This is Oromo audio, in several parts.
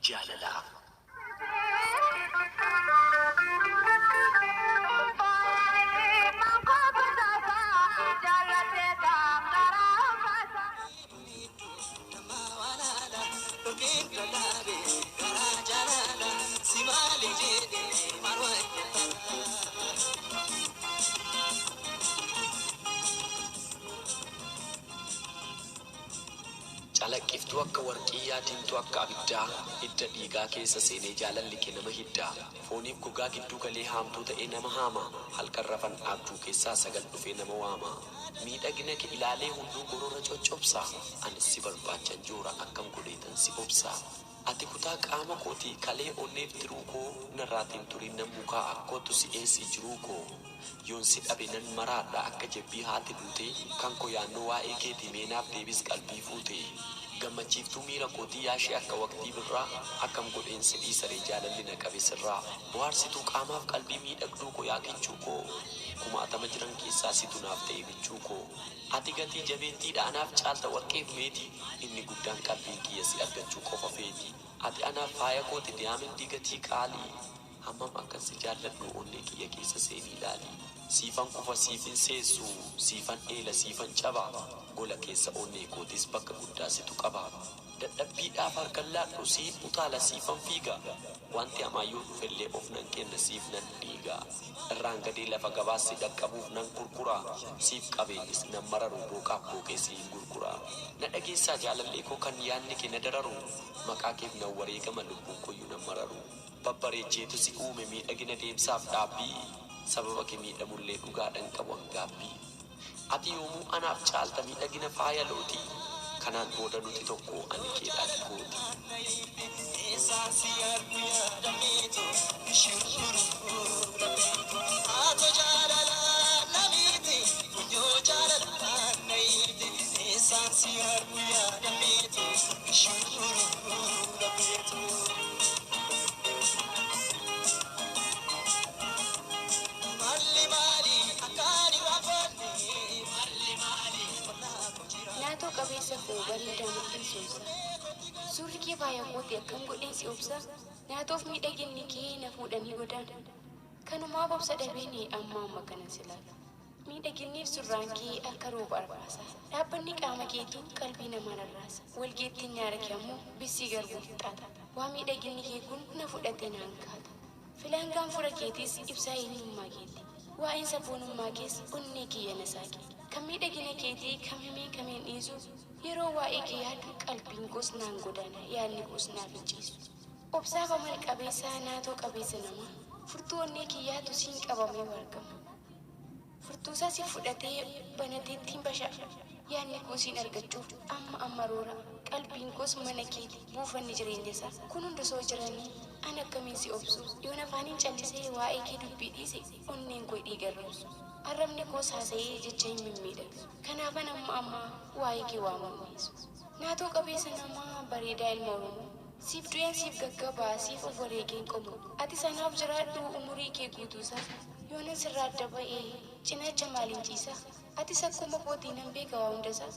jaalala. Calaqqiftuu akka warqii yaadimtuu akka abiddaa hidda dhiigaa keessa seenee jaalalli kee nama hiddaa fooniif gogaa gidduu galee haamtuu ta'ee nama haama halkan rafan dhaabduu keessaa sagal dhufee nama waama miidhagina kee ilaalee hunduu gorora coccobsaa anis si barbaachan joora akkam godheetan si obsaa ati kutaa qaama kootii kalee onneef tiruu koo narraatiin turii nan mukaa akkootu si eessi jiruu koo yoon si dhabe nan maraadha akka jebbii haati duutee kan koo yaannoo waa'ee keetii meenaaf deebis qalbii fuutee gammachiiftuu miira kootii yaashee akka waqtii birraa akkam godheen sidhii saree jaalalli na qabe sirraa bohaarsituu qaamaaf qalbii miidhagduu koo yaa kichuu koo kumaatama jiran keessaa situ naaf ta'e bichuu koo ati gatii jabeettiidha anaaf caalta warqeef meetii inni guddaan qalbiin kiyya si argachuu qofa feeti ati anaaf faaya kooti diyaamandii gatii qaalii hammam akkan si jaalladhu onnee kiyya keessa seenii ilaali siifan kufa siifin seessu siifan eela siifan caba gola keessa onnee kootis bakka guddaa situ qaba dadhabbiidhaaf harkan laadhu siif utaala siifan fiiga wanti amaayyoo dhufellee of nan kenna siif nan dhiiga irraan gadee lafa gabaassi dhaqqabuuf nan gurgura siif qabeenyis nan mararu booqaaf booqee si hin gurgura na dhageessaa jaalallee koo kan yaanni kee na dararu maqaa keef nan wareegama lubbuun koyyuu nan mararu babbareecheetu si uume miidhagina deemsaaf dhaabbii sababa kee miidhamullee dhugaadhaan qabu hangaabbii ati yoomuu anaaf caalta miidhagina faaya lootii kanaan booda nuti tokko ani keedhaati kooti. Naatoo qabeessa koo bareedaa mul'isuusa suurri kee faaya kooti akkam godheen si obsa naatoof miidhaginni kee na fuudhanii godaan kanumaa bobsa dhabeeni amma kanan silaala miidhaginniif surraan kee akka rooba arfaasa dhaabbanni qaama keetu qalbii namaa rarraasa walgeettiin nyaara kee ammoo bissii garbuu fixaata waa miidhaginni kee kun na fudhatee naan kaata filaangaan fura keetis ibsaa eenyummaa keeti waa'een sabboonummaa kees onnee kiyya na saaqe kan miidhagina keetii kameen dhiisu yeroo waa'ee kee yaadu qalbiin koos naan godaana yaadni koos naaf hin ciisu obsaaf amal qabeessaa naatoo qabeessa namaa furtuu onnee kiyyaatu siin qabamee argama furtuusaa si fudhatee banateettiin basha'a yaadni koos siin argachuuf amma roora qalbiin koos mana keetii buufanni jireenya isaa kun hunda soo jiranii an akkamiin si obsu yoon afaaniin callisee waa'ee kee dubbii dhiise onneen koo dhiigarroobsu arrabni koos haasa'ee jecha hin mimmiidhagsu kanaafan amma waa'ee kee waamamneessu naatoo qabeessa namaa bareedaa ilma oromoo siif du'een siif gaggabaa siif of wareegeen qomu ati sanaaf jiraadhu umurii kee guutuusaa yoona sirraa adda ba'ee cinaacha maaliin ciisa ati akkuma kootii nan beeka waa hundasaa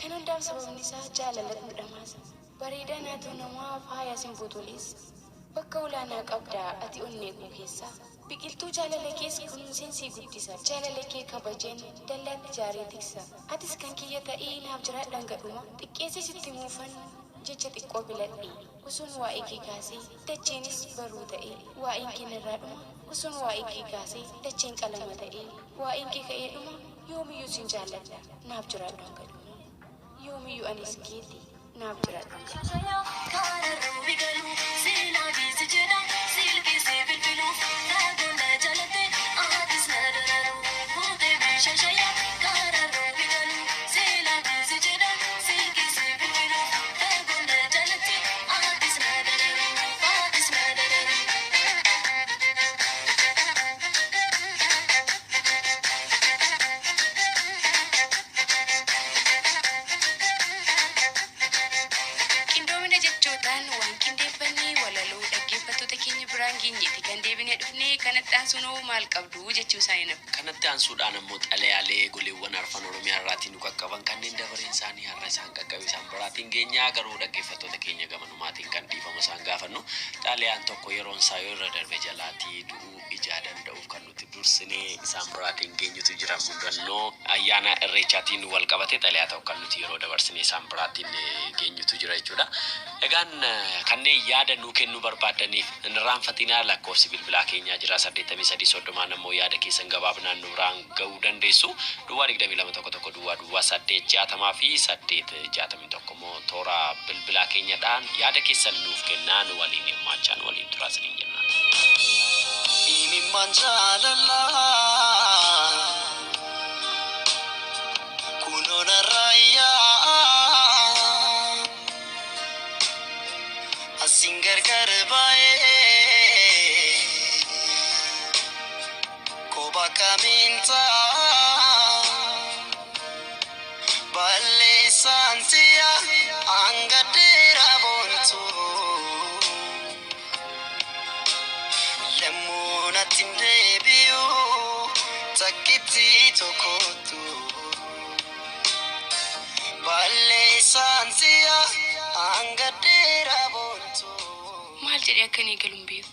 kan hundaaf sababni isaa jaalala dhamaasa bareedaa naatoo namaa faaya simbotoleessa bakka olaanaa qabdaa ati onnee koo keessaa biqiltuu jaalala kees kunuunseen si guddisa jaalala kee kabajeen dallaatti jaaree tiksa atis kan kiyya ta'ee naaf jiraadhaan gadhuma xiqqeessi sitti muufan jecha xiqqoo filadhe usun waa'ee kee kaasee dacheenis baruu ta'ee waa'een kee narraa dhuma usun waa'ee kee kaasee dacheen qalama ta'ee waa'een kee ka'ee dhuma yoomiyyuu sin jaalladha naaf jiraadhaan gadhuma yoomiyyuu anis keetti naaf jiraadhaan kanatti aansuun maal qabdu jechuu isaanii naaf. Kanatti aansuudhaan immoo xalayaalee goleewwan arfan Oromiyaa irraatiin nu qaqqaban kanneen dabareen isaanii har'a isaan qaqqabe isaan biraatiin geenyaa garuu dhaggeeffattoota keenya gamanumaatiin kan dhiifama isaan gaafannu xalayaan tokko yeroon isaa yoo irra darbe jalaatii du'uu ijaa danda'uuf kan nuti dursinee isaan biraatiin geenyutu jira mudannoo ayyaana irreechaatiin wal qabate xalayaa tokko kan nuti yeroo dabarsinee isaan biraatiin geenyutu jira jechuudha. Egaan kanneen yaada nuu kennuu barbaadaniif irraanfatinaa lakkoofsi bilbilaa keenyaa jira 8330 ammoo yaada keessan gabaabinaan nu biraan ga'uu dandeessu. Duwwaa 2211 duwwaa 860 fi 861 immoo toora bilbilaa keenyadhaan yaada keessan nuuf kennaa nu waliin hirmaachaan waliin turaasanii jenna. Imimman jaalalaa kunoona raayyaa asin gargar baay'ee koba kamintaa balle santiya angadera bontu lemuna tindebiu takiti tokotu balle santiya angadera bontu. Maal jedhee akkanii galuun beeku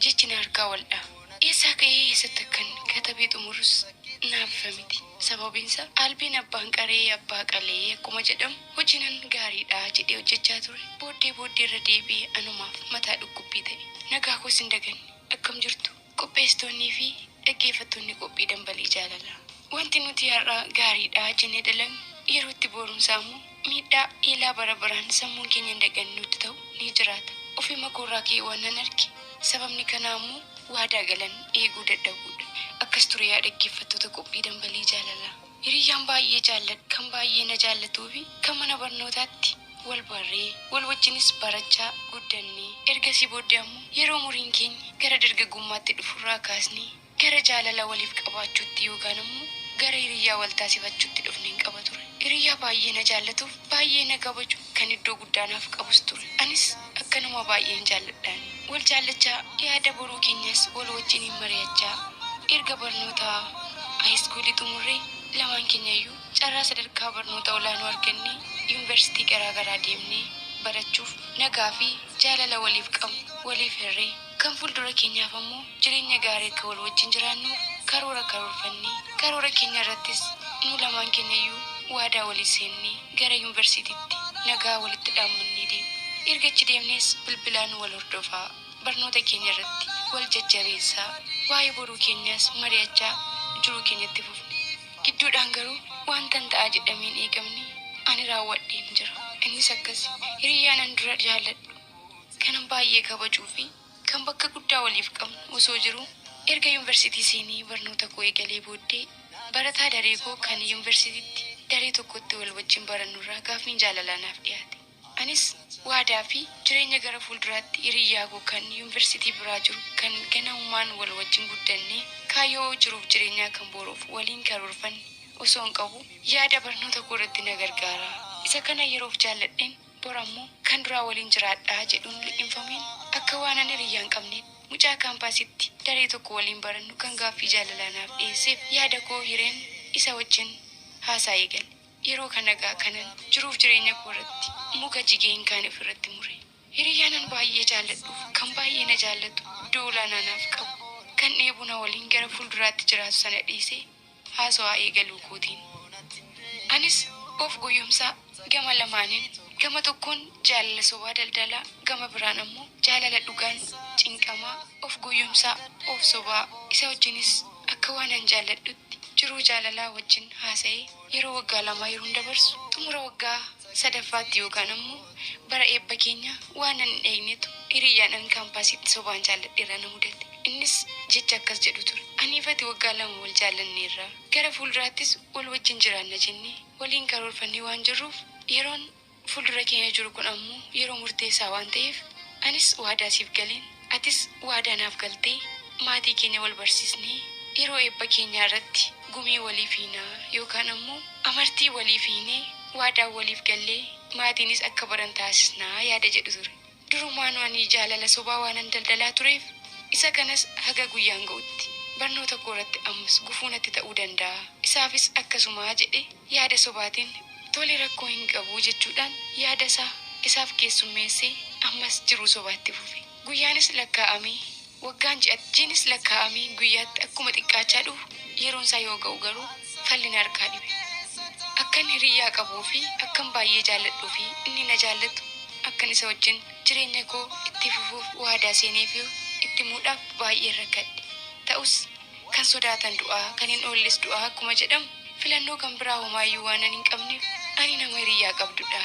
jechi na harkaa waldha eessaa ka'ee eessatti akkan katabee xumurus naaf miti. Sababiinsa albiin abbaan qaree abbaa qalee akkuma jedhamu hojiinan gaariidha jedhee hojjechaa ture. Booddee irra deebi'ee anumaaf mataa dhukkubbii ta'e. Nagaa koos hin daganne akkam jirtu qopheessitoonnii fi dhaggeeffattoonni qophii dambalii jaalalaa. Wanti nuti har'a gaariidha jennee dalagnu yeroo itti boorumsaa immoo miidhaa eelaa bara baraan sammuun keenya hin dagannuutti ta'u ni jiraata. Ofii makoorraa keewwan nan arge. Sababni kanaa immoo waadaa galan eeguu dadhabuudha. Akkas ture yaa dhaggeeffattoota qophii dambalii jaalalaa. Hiriyyaan baay'ee jaalladhu kan baay'ee na jaallatuu fi kan mana barnootaatti wal barree wal wajjinis barachaa guddannee ergasii booddee ammoo yeroo umuriin keenya gara dargaggummaatti dhufurraa kaasnee gara jaalala waliif qabaachuutti yookaan ammoo gara hiriyyaa wal taasifachuutti dhufneen qaba ture. Hiriyyaa baay'ee na jaallatuuf baay'ee na kabaju kan iddoo guddaanaaf qabus ture. Anis akkanuma baay'een jaalladhaan wal jaallachaa yaada boruu keenyas wal wajjiniin mari'achaa erga barnoota haayiskuulii xumurree lamaan keenyayyuu carraa sadarkaa barnoota olaanoo argannee yuunivarsiitii garaagaraa deemnee barachuuf nagaa fi jaalala waliif qabnu waliif hirree kan fuuldura keenyaaf ammoo jireenya gaarii akka wal wajjin jiraannuuf karoorfannee karoora keenya irrattis nu lamaan keenyayyuu waadaa walii seennee gara yuunivarsiitiitti nagaa walitti dhaammannee deemne. Ergachi deemnees bilbilaan wal hordofaa barnoota keenya irratti wal jajjabeessaa waa'ee boruu keenyaas mari'achaa jiruu keenyatti fufne. Gidduudhaan garuu wantan ta'a jedhameen eegamne ani raawwadheen jira. Innis akkasi hiriyyaan an dura jaalladhu kanan baay'ee kabajuu fi kan bakka guddaa waliif qabnu osoo jiru erga yuunivarsiitii seenee barnoota koo eegalee booddee barataa daree koo kan yuunivarsiitiitti daree tokkotti wal wajjin barannurraa gaaffiin jaalalaa naaf dhiyaate. Anis waadaa fi jireenya gara fuulduraatti hiriyyaa koo kan yuunivarsiitii biraa jiru kan ganamummaan wal wajjin guddannee kaayyoo jiruuf jireenyaa kan boruuf waliin karoorfanne osoo hin qabu yaada barnoota koo irratti na gargaara. Isa kana yeroof jaalladheen borammoo kan duraa waliin jiraadhaa jedhuun liqinfameen akka waan ani hiriyyaan qabneef mucaa kaampaasitti daree tokko waliin barannu kan gaaffii jaalalaa naaf dhiyeesseef yaada koo hireen isa wajjin haasaa eegale. Yeroo kanagaa kanan jiruuf jireenya koo irratti muka jigeen kaan ofirratti mure. Hiriyyaanan baay'ee jaalladhuuf kan baay'ee na jaallatu iddoo olaanaa naaf qabu kan dheebuna waliin gara fuulduraatti jiraatu sana dhiisee haasawaa eegaluu kootiin. Anis of goyyomsaa gama lamaaniin gama tokkoon jaalala sobaa daldalaa gama biraan ammoo jaalala dhugaan cinqamaa of goyyomsaa of sobaa isa wajjinis akka waan an jaalladhutti jiruu jaalalaa wajjin haasa'ee yeroo waggaa lamaa yeroon dabarsu xumura waggaa sadaffaatti yookaan ammoo bara eebba keenya waan an hin eegnetu hiriyyaan an kaampaasiitti sobaan jaalladheera na mudate. Innis jecha akkas jedhu ture. Aniifati waggaa lama wal jaallanneerra gara fuulduraattis wal wajjin jiraanna jennee waliin karoorfannee waan jirruuf yeroon fuuldura keenya jiru kun ammoo yeroo murteessaa waan ta'eef anis waadaa siif galeen atis waadaa naaf galtee maatii keenya wal barsiisnee yeroo eebba keenyaa irratti gumii waliif hiinaa yookaan ammoo amartii waliif hiinee waadaa waliif gallee maatiinis akka baran taasisnaa yaada jedhu ture. Durumaan ani jaalala sobaa waanan daldalaa tureef Isa kanas haga guyyaan ga'utti barnoota kooratti ammas gufuu natti ta'uu danda'a. Isaafis akkasuma jedhe yaada sobaatiin tole rakkoo hin qabu jechuudhaan yaada isaaf keessummeessee ammas jiruu sobaatti fufe. Guyyaanis lakkaa'amee waggaan ji'attiinis lakkaa'amee guyyaatti akkuma xiqqaachaa dhufu yeroon isaa yoo ga'u garuu fal'ina harkaa dhibe. Akkan hiriyaa qabuu fi akkan baay'ee jaalladhuu fi inni na jaallatu akkan isa wajjin jireenya koo itti fufuuf waadaa seeneef itti muudhaaf baay'ee rakkadhe. Ta'us kan sodaatan du'aa kan hin oolles du'aa akkuma jedhamu filannoo kan biraa homaayyuu waan hin qabneef ani nama hiriyaa qabdudha.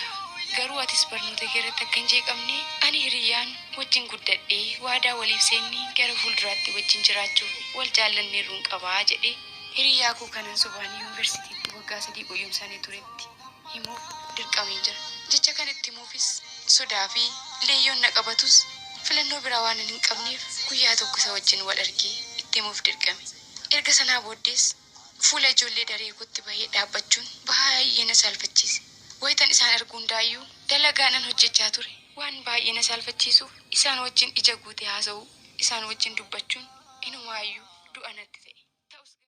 Garuu atis barnoota keerratti akka hin jeeqamne ani hiriyaan wajjin guddadhee waadaa waliif seennee gara fuulduraatti wajjin jiraachuuf wal jaallanneerruun qabaa jedhee hiriyaa koo kanan sobaan yuunivarsiitiitti waggaa 3 qoyyumsaanii turetti himuuf dirqamee jira. Jecha kanatti himuufis sodaa fi leeyyoon na qabatus filannoo biraa waan hin qabneef guyyaa tokko isa wajjin wal argee itti himuuf dirqame. Erga sanaa booddees fuula ijoollee daree kootti bahee dhaabbachuun baay'ee na saalfachiise. Wayitan isaan arguu hundaayyuu dalagaanan hojjechaa ture. Waan baay'ee na saalfachiisuuf isaan wajjin ija guutee haasa'uu, isaan wajjin dubbachuun inumaayyuu du'a natti ta'e.